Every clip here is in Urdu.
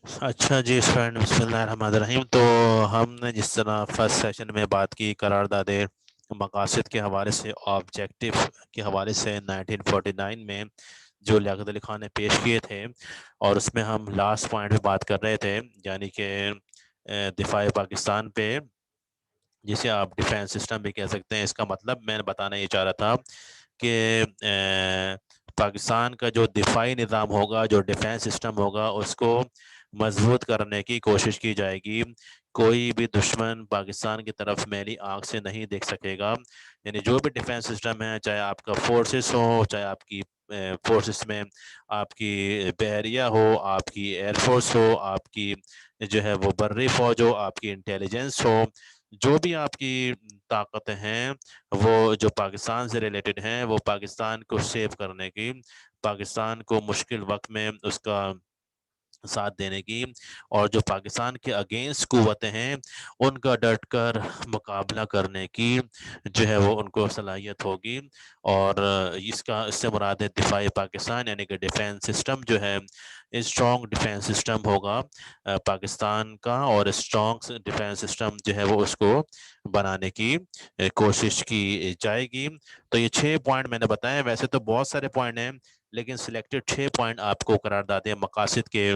اچھا جی اسٹوڈنٹ، بسم اللہ الرحمن الرحیم. تو ہم نے جس طرح فرسٹ سیشن میں بات کی قرارداد مقاصد کے حوالے سے، آبجیکٹو کے حوالے سے 1949 میں جو لیاقت علی خان نے پیش کیے تھے، اور اس میں ہم لاسٹ پوائنٹ پہ بات کر رہے تھے، یعنی کہ دفاع پاکستان پہ، جسے آپ ڈیفینس سسٹم بھی کہہ سکتے ہیں. اس کا مطلب میں نے بتانا یہ چاہ رہا تھا کہ پاکستان کا جو دفاعی نظام ہوگا، جو ڈیفینس سسٹم ہوگا، اس کو مضبوط کرنے کی کوشش کی جائے گی. کوئی بھی دشمن پاکستان کی طرف میلی آنکھ سے نہیں دیکھ سکے گا. یعنی جو بھی ڈیفینس سسٹم ہے، چاہے آپ کا فورسز ہو، چاہے آپ کی فورسز میں آپ کی بحریہ ہو، آپ کی ایئر فورس ہو، آپ کی جو ہے وہ بری فوج ہو، آپ کی انٹیلیجنس ہو، جو بھی آپ کی طاقتیں ہیں، وہ جو پاکستان سے ریلیٹڈ ہیں، وہ پاکستان کو سیو کرنے کی، پاکستان کو مشکل وقت میں اس کا ساتھ دینے کی، اور جو پاکستان کے اگینسٹ قوتیں ہیں ان کا ڈٹ کر مقابلہ کرنے کی جو ہے وہ ان کو صلاحیت ہوگی. اور اس سے مراد ہے دفاعی پاکستان، یعنی کہ ڈیفینس سسٹم جو ہے، اسٹرانگ ڈیفینس سسٹم ہوگا پاکستان کا، اور اسٹرانگ ڈیفینس سسٹم جو ہے وہ اس کو بنانے کی کوشش کی جائے گی. تو یہ 6 پوائنٹ میں نے بتایا. ویسے تو بہت سارے پوائنٹ ہیں، لیکن سلیکٹڈ 6 پوائنٹ آپ کو قرارداد مقاصد کے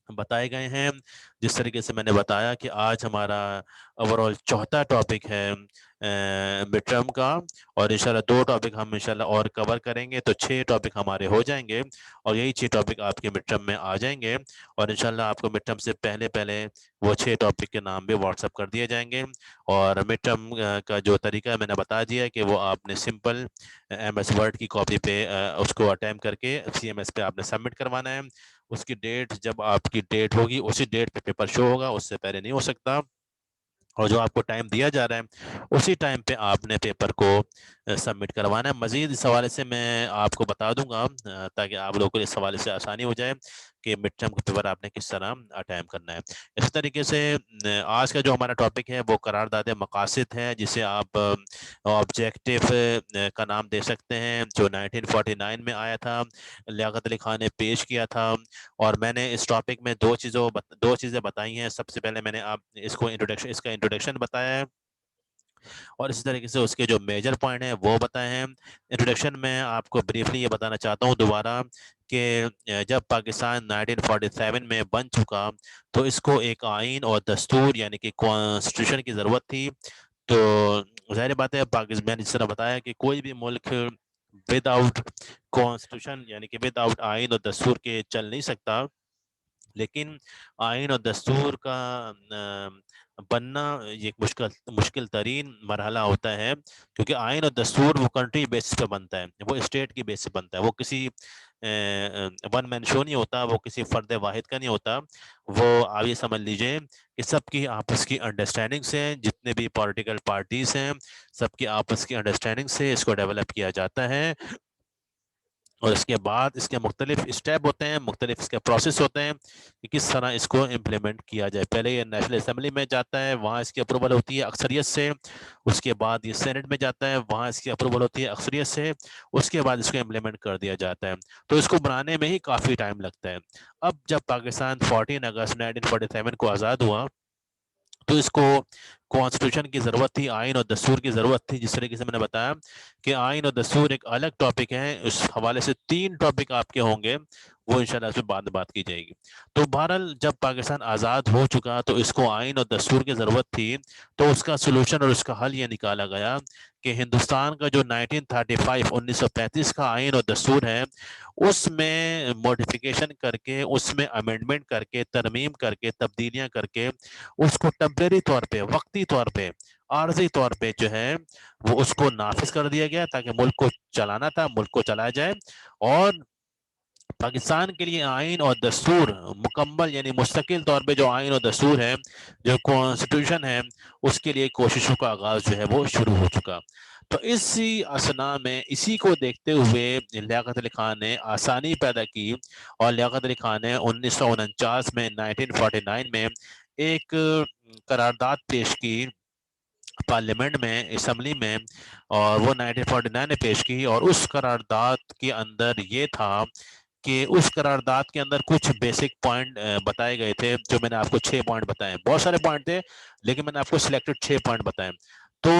بتائے گئے ہیں. جس طریقے سے میں نے بتایا کہ آج ہمارا اوور آل چوتھا ٹاپک ہے مڈ ٹرم کا، اور انشاءاللہ 2 ٹاپک ہم انشاءاللہ اور کور کریں گے، تو 6 ٹاپک ہمارے ہو جائیں گے، اور یہی 6 ٹاپک آپ کے مڈ ٹرم میں آ جائیں گے. اور انشاءاللہ آپ کو مڈ ٹرم سے پہلے پہلے وہ 6 ٹاپک کے نام بھی واٹس اپ کر دیے جائیں گے. اور مڈ ٹرم کا جو طریقہ ہے میں نے بتا دیا ہے کہ وہ آپ نے سمپل ایم ایس ورڈ کی کاپی پہ اس کو اٹیمپ کر کے سی ایم ایس پہ آپ نے سبمٹ کروانا ہے. اس کی ڈیٹ جب آپ کی ڈیٹ ہوگی، اسی ڈیٹ پہ پیپر شو ہوگا، اس سے پہلے نہیں ہو سکتا. اور جو آپ کو ٹائم دیا جا رہا ہے، اسی ٹائم پہ آپ نے پیپر کو سبمٹ کروانا ہے. مزید اس حوالے سے میں آپ کو بتا دوں گا تاکہ آپ لوگوں کو اس حوالے سے آسانی ہو جائے کہ مڈ ٹرم کا پیپر آپ نے کس طرح اٹیمپ کرنا ہے. اسی طریقے سے آج کا جو ہمارا ٹاپک ہے وہ قرارداد مقاصد ہے، جسے آپ آبجیکٹو کا نام دے سکتے ہیں، جو 1949 میں آیا تھا، لیاقت علی خان نے پیش کیا تھا. اور میں نے اس ٹاپک میں دو چیزیں بتائی ہیں. سب سے پہلے میں نے آپ اس کا انٹروڈکشن بتایا ہے، اور اسی طریقے سے اس کے جو میجر پوائنٹ ہیں وہ بتائے ہیں. انٹروڈکشن میں آپ کو بریفلی یہ بتانا چاہتا ہوں دوبارہ کہ جب پاکستان 1947 میں بن چکا، تو اس کو ایک آئین اور دستور یعنی کہ کانسٹیٹیوشن کی ضرورت تھی. تو ظاہر بات ہے پاکستان، میں نے جس طرح بتایا کہ کوئی بھی ملک ود آؤٹ کانسٹیٹیوشن یعنی کہ ود آؤٹ آئین اور دستور کے چل نہیں سکتا. لیکن آئین اور دستور کا بننا یہ ایک مشکل ترین مرحلہ ہوتا ہے، کیونکہ آئین اور دستور وہ کنٹری بیسس پہ بنتا ہے، وہ اسٹیٹ کی بیس سے بنتا ہے، وہ کسی ون مین شو نہیں ہوتا، وہ کسی فرد واحد کا نہیں ہوتا. وہ آپ یہ سمجھ لیجئے کہ سب کی آپس کی انڈرسٹینڈنگ سے، جتنے بھی پولیٹیکل پارٹیز ہیں، سب کی آپس کی انڈرسٹینڈنگ سے اس کو ڈیولپ کیا جاتا ہے. اور اس کے بعد اس کے مختلف اسٹیپ ہوتے ہیں، مختلف اس کے پروسیس ہوتے ہیں کہ کس طرح اس کو امپلیمنٹ کیا جائے. پہلے یہ نیشنل اسمبلی میں جاتا ہے، وہاں اس کی اپروول ہوتی ہے اکثریت سے. اس کے بعد یہ سینٹ میں جاتا ہے، وہاں اس کی اپروول ہوتی ہے اکثریت سے. اس کے بعد اس کو امپلیمنٹ کر دیا جاتا ہے. تو اس کو بنانے میں ہی کافی ٹائم لگتا ہے. اب جب پاکستان 14 اگست 1947 کو آزاد ہوا، تو اس کو کانسٹیٹیوشن کی ضرورت تھی، آئین اور دستور کی ضرورت تھی. جس طریقے سے میں نے بتایا کہ آئین اور دستور ایک الگ ٹاپک ہے، اس حوالے سے 3 ٹاپک آپ کے ہوں گے، وہ انشاءاللہ اس پہ بعد میں بات کی جائے گی. تو بہرحال جب پاکستان آزاد ہو چکا تو اس کو آئین اور دستور کی ضرورت تھی. تو اس کا سلوشن اور اس کا حل یہ نکالا گیا کہ ہندوستان کا جو 1935 کا آئین اور دستور ہے، اس میں موڈیفیکیشن کر کے، اس میں امینڈمنٹ کر کے، ترمیم کر کے، تبدیلیاں کر کے، اس کو ٹیمپریری طور پہ، وقتی طور پہ، عارضی طور پہ جو ہے وہ اس کو نافذ کر دیا گیا، تاکہ ملک کو چلانا تھا، ملک کو چلایا جائے. اور پاکستان کے لیے آئین اور دستور مکمل یعنی مستقل طور پہ جو آئین اور دستور ہے، جو کانسٹیٹیوشن ہے، اس کے لیے کوششوں کا آغاز جو ہے وہ شروع ہو چکا. تو اسی اسنا میں اسی کو دیکھتے ہوئے لیاقت علی خان نے آسانی پیدا کی، اور لیاقت علی خان نے 1949 میں 1949 میں ایک قرارداد پیش کی پارلیمنٹ میں، اسمبلی میں، اور وہ 1949 نے پیش کی. اور اس قرارداد کے اندر یہ تھا کہ اس قرارداد کے اندر کچھ بیسک پوائنٹ بتائے گئے تھے، جو میں نے آپ کو 6 پوائنٹ بتائے. بہت سارے پوائنٹ تھے لیکن میں نے آپ کو سلیکٹڈ 6 پوائنٹ بتائے. تو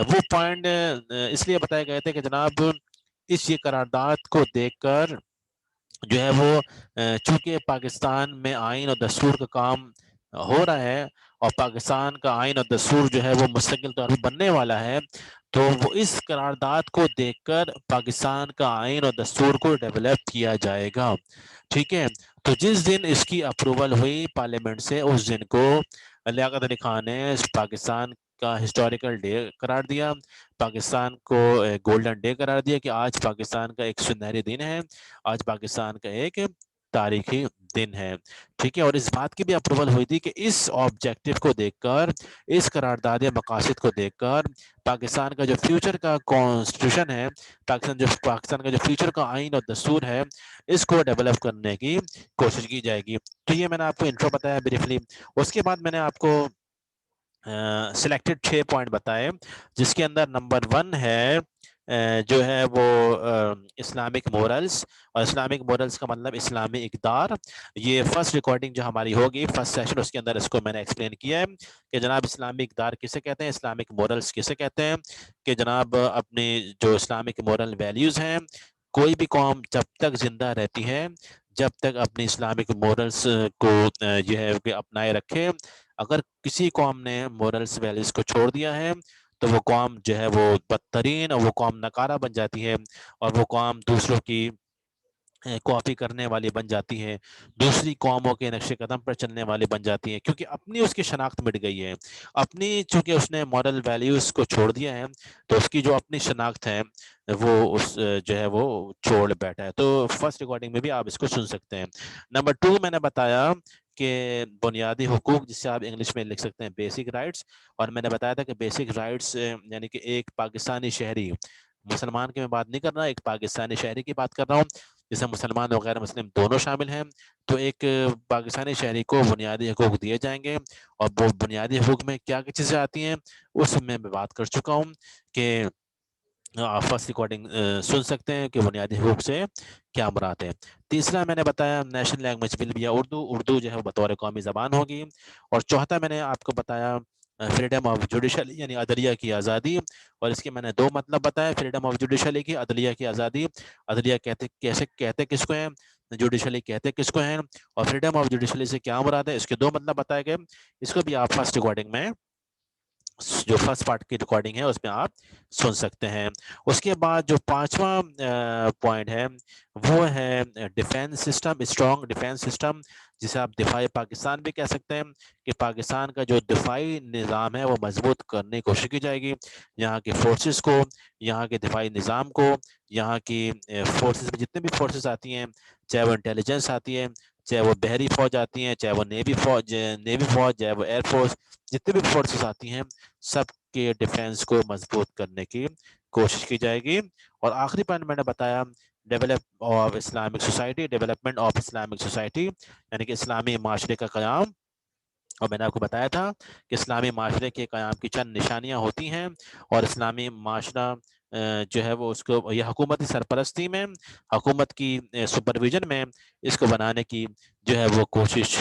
وہ پوائنٹ اس لیے بتائے گئے تھے کہ جناب اس یہ قرارداد کو دیکھ کر جو ہے وہ چونکہ پاکستان میں آئین اور دستور کا کام ہو رہا ہے اور پاکستان کا آئین اور دستور جو ہے وہ مستقل طور پر بننے والا ہے، تو وہ اس قرارداد کو دیکھ کر پاکستان کا آئین اور دستور کو ڈیولپ کیا جائے گا. ٹھیک ہے. تو جس دن اس کی اپروول ہوئی پارلیمنٹ سے، اس دن کو لیاقت علی خان نے پاکستان کا ہسٹوریکل ڈے قرار دیا، پاکستان کو گولڈن ڈے قرار دیا کہ آج پاکستان کا ایک سنہری دن ہے، آج پاکستان کا ایک تاریخی دن ہے. ٹھیک ہے. اور اس بات کی بھی اپروول ہوئی تھی کہ اس آبجیکٹو کو دیکھ کر، اس قرارداد مقاصد کو دیکھ کر پاکستان کا جو فیوچر کا کانسٹیٹیوشن ہے، پاکستان کا جو فیوچر کا آئین اور دستور ہے، اس کو ڈیولپ کرنے کی کوشش کی جائے گی. تو یہ میں نے آپ کو انٹرو بتایا بریفلی. اس کے بعد میں نے آپ کو سلیکٹڈ 6 پوائنٹ بتائے، جس کے اندر نمبر 1 ہے جو ہے وہ اسلامک مورلز. اور اسلامک مورلز کا مطلب اسلامی اقدار. یہ فرسٹ ریکارڈنگ جو ہماری ہوگی فرسٹ سیشن، اس کے اندر اس کو میں نے ایکسپلین کیا ہے کہ جناب اسلامی اقدار کسے کہتے ہیں، اسلامک مورلز کسے کہتے ہیں. کہ جناب اپنی جو اسلامک مورل ویلیوز ہیں، کوئی بھی قوم جب تک زندہ رہتی ہے، جب تک اپنی اسلامک مورلز کو جو ہے کہ اپنائے رکھے، اگر کسی قوم نے مورلز ویلیوز کو چھوڑ دیا ہے تو وہ قوم جو ہے وہ بدترین، اور وہ قوم نکارہ بن جاتی ہے، اور وہ قوم دوسروں کی کاپی کرنے والی بن جاتی ہے، دوسری قوموں کے نقش قدم پر چلنے والی بن جاتی ہے، کیونکہ اپنی اس کی شناخت مٹ گئی ہے. اپنی چونکہ اس نے مورل ویلیوز کو چھوڑ دیا ہے، تو اس کی جو اپنی شناخت ہے وہ اس جو ہے وہ چھوڑ بیٹھا ہے. تو فرسٹ ریکارڈنگ میں بھی آپ اس کو سن سکتے ہیں. نمبر 2 میں نے بتایا کہ بنیادی حقوق، جسے آپ انگلش میں لکھ سکتے ہیں بیسک رائٹس. اور میں نے بتایا تھا کہ بیسک رائٹس یعنی کہ ایک پاکستانی شہری، مسلمان کی میں بات نہیں کر رہا، ایک پاکستانی شہری کی بات کر رہا ہوں، جسے مسلمان وغیر مسلم دونوں شامل ہیں. تو ایک پاکستانی شہری کو بنیادی حقوق دیے جائیں گے، اور وہ بنیادی حقوق میں کیا کیا چیزیں آتی ہیں اس میں بات کر چکا ہوں کہ آپ فرسٹ ریکارڈنگ سن سکتے ہیں کہ بنیادی حقوق سے کیا مراد ہے. تیسرا میں نے بتایا نیشنل لینگویج ول بھی اردو جو ہے بطور قومی زبان ہوگی. اور چوتھا میں نے آپ کو بتایا فریڈم آف جوڈیشل یعنی عدلیہ کی آزادی. اور اس کے میں نے 2 مطلب بتایا، فریڈم آف جوڈیشل کی، عدلیہ کی آزادی. عدلیہ کہتے کس کو ہیں، جوڈیشلی کہتے کس کو ہیں، اور فریڈم آف جوڈیشلی سے کیا مراد ہے، اس کے 2 مطلب بتائے گئے. اس کو بھی آپ فرسٹ ریکارڈنگ میں، جو فرسٹ پارٹ کی ریکارڈنگ ہے اس میں آپ سن سکتے ہیں. اس کے بعد جو 5واں پوائنٹ ہے وہ ہے defence system, strong defence system, جسے آپ دفاعی پاکستان بھی کہہ سکتے ہیں. کہ پاکستان کا جو دفاعی نظام ہے وہ مضبوط کرنے کی کوشش کی جائے گی. یہاں کے فورسز کو، یہاں کے دفاعی نظام کو، یہاں کی فورسز میں جتنے بھی فورسز آتی ہیں، چاہے وہ انٹیلیجنس آتی ہے، چاہے وہ بحری فوج آتی ہیں، چاہے وہ نیوی فوج، چاہے وہ ایئر فورس، جتنے بھی فورسز آتی ہیں سب کے ڈیفینس کو مضبوط کرنے کی کوشش کی جائے گی. اور آخری پوائنٹ میں نے بتایا develop of Islamic society, development of Islamic society, یعنی کہ اسلامی معاشرے کا قیام. اور میں نے آپ کو بتایا تھا کہ اسلامی معاشرے کے قیام کی چند نشانیاں ہوتی ہیں، اور اسلامی معاشرہ جو ہے وہ اس کو یہ حکومتی سرپرستی میں، حکومت کی سپرویژن میں اس کو بنانے کی جو ہے وہ کوشش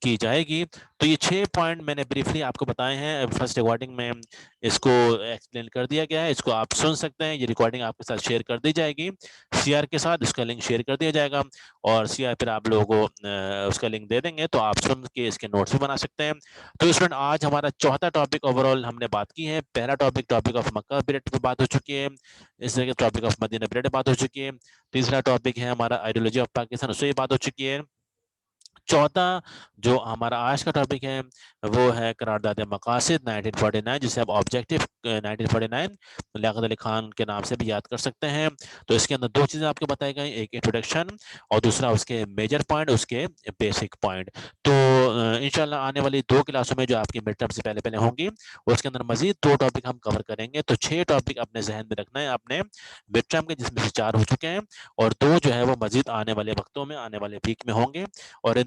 کی جائے گی. تو یہ 6 پوائنٹ میں نے بریفلی آپ کو بتائے ہیں. فرسٹ ریکارڈنگ میں اس کو ایکسپلین کر دیا گیا ہے، اس کو آپ سن سکتے ہیں. یہ ریکارڈنگ آپ کے ساتھ شیئر کر دی جائے گی سی آر کے ساتھ، اس کا لنک شیئر کر دیا جائے گا، اور سی آر پھر آپ لوگوں کو اس کا لنک دے دیں گے، تو آپ سن کے اس کے نوٹس بھی بنا سکتے ہیں. تو اسٹوڈنٹ آج ہمارا چوتھا ٹاپک اوور آل ہم نے بات کی ہے. پہلا ٹاپک آف مکہ پیریڈ پہ بات ہو چکی ہے، اس طرح کے ٹاپک آف مدینہ پیریڈ بات ہو چکی ہے. تیسرا ٹاپک ہے ہمارا آئیڈیالوجی آف پاکستان، اس سے بھی بات ہو چکی ہے. چوتھا جو ہمارا آج کا ٹاپک ہے وہ ہے قرارداد مقاصد 1949، جسے آپ آبجیکٹو 1949 لیاقت علی خان کے نام سے بھی یاد کر سکتے ہیں. تو اس کے اندر 2 چیزیں آپ کو بتائی گئی، ایک انٹروڈکشن اور دوسرا اس کے میجر پوائنٹ، اس کے بیسک پوائنٹ. تو انشاءاللہ آنے والی 2 کلاسوں میں جو آپ کی مڈ ٹرم سے پہلے ہوں گی، اس کے اندر مزید 2 ٹاپک ہم کور کریں گے. تو 6 ٹاپک اپنے ذہن میں رکھنا ہے اپنے مڈ ٹرم کے، جس میں سے 4 ہو چکے ہیں، اور 2 جو ہے وہ مزید آنے والے وقتوں میں، آنے والے ویک میں ہوں گے. اور ان